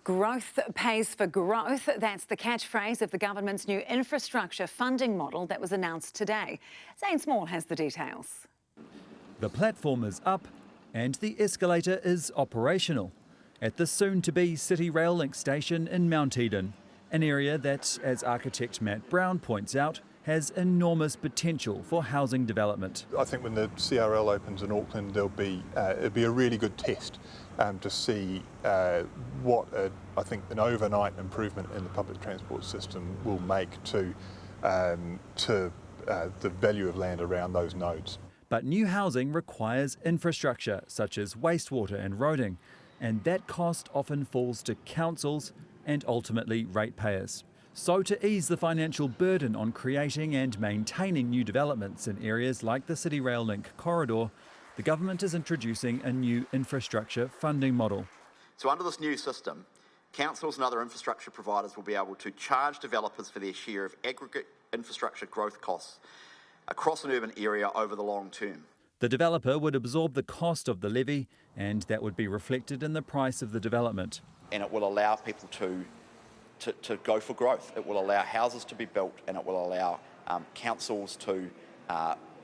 Growth pays for growth. That's the catchphrase of the government's new infrastructure funding model that was announced today. Zane Small has the details. The platform is up and the escalator is operational at the soon-to-be City Rail Link station in Mount Eden, an area that, as architect Matt Brown points out, has enormous potential for housing development. I think when the CRL opens in Auckland, it'll be a really good test to see what I think an overnight improvement in the public transport system will make to the value of land around those nodes. But new housing requires infrastructure such as wastewater and roading, and that cost often falls to councils and ultimately ratepayers. So to ease the financial burden on creating and maintaining new developments in areas like the City Rail Link corridor, the government is introducing a new infrastructure funding model. So under this new system, councils and other infrastructure providers will be able to charge developers for their share of aggregate infrastructure growth costs across an urban area over the long term. The developer would absorb the cost of the levy, and that would be reflected in the price of the development. And it will allow people to go for growth. It will allow houses to be built, and it will allow councils to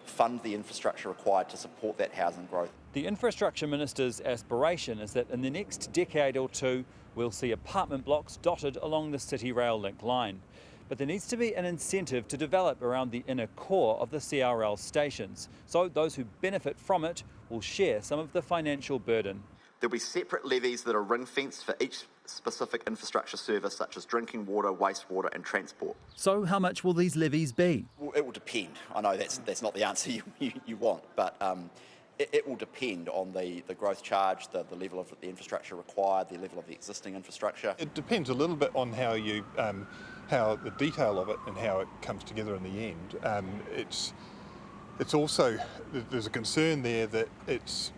fund the infrastructure required to support that housing growth. The Infrastructure Minister's aspiration is that in the next decade or two, we'll see apartment blocks dotted along the City Rail Link line. But there needs to be an incentive to develop around the inner core of the CRL stations, so those who benefit from it will share some of the financial burden. There'll be separate levies that are ring-fenced for each specific infrastructure service, such as drinking water, wastewater and transport. So how much will these levies be? Well, it will depend. I know that's not the answer you want, but it will depend on the growth charge, the level of the infrastructure required, the level of the existing infrastructure. It depends a little bit on how the detail of it and how it comes together in the end. It's also, there's a concern there that it's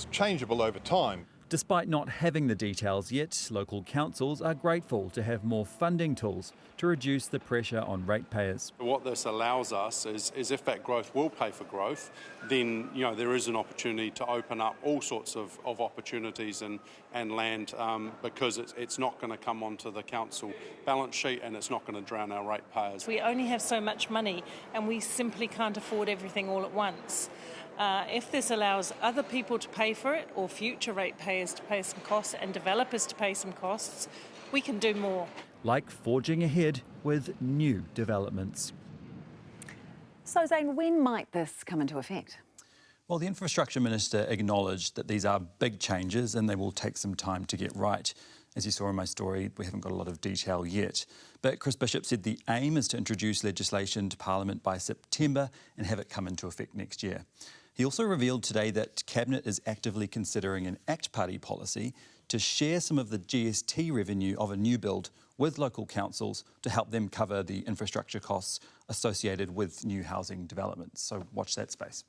changeable over time. Despite not having the details yet, local councils are grateful to have more funding tools to reduce the pressure on ratepayers. What this allows us is if that growth will pay for growth, then there is an opportunity to open up all sorts of opportunities and land because it's not going to come onto the council balance sheet and it's not going to drown our ratepayers. We only have so much money and we simply can't afford everything all at once. If this allows other people to pay for it, or future ratepayers to pay some costs and developers to pay some costs, we can do more. Like forging ahead with new developments. So Zane, when might this come into effect? Well, the Infrastructure Minister acknowledged that these are big changes and they will take some time to get right. As you saw in my story, we haven't got a lot of detail yet. But Chris Bishop said the aim is to introduce legislation to Parliament by September and have it come into effect next year. He also revealed today that Cabinet is actively considering an ACT Party policy to share some of the GST revenue of a new build with local councils to help them cover the infrastructure costs associated with new housing developments. So watch that space.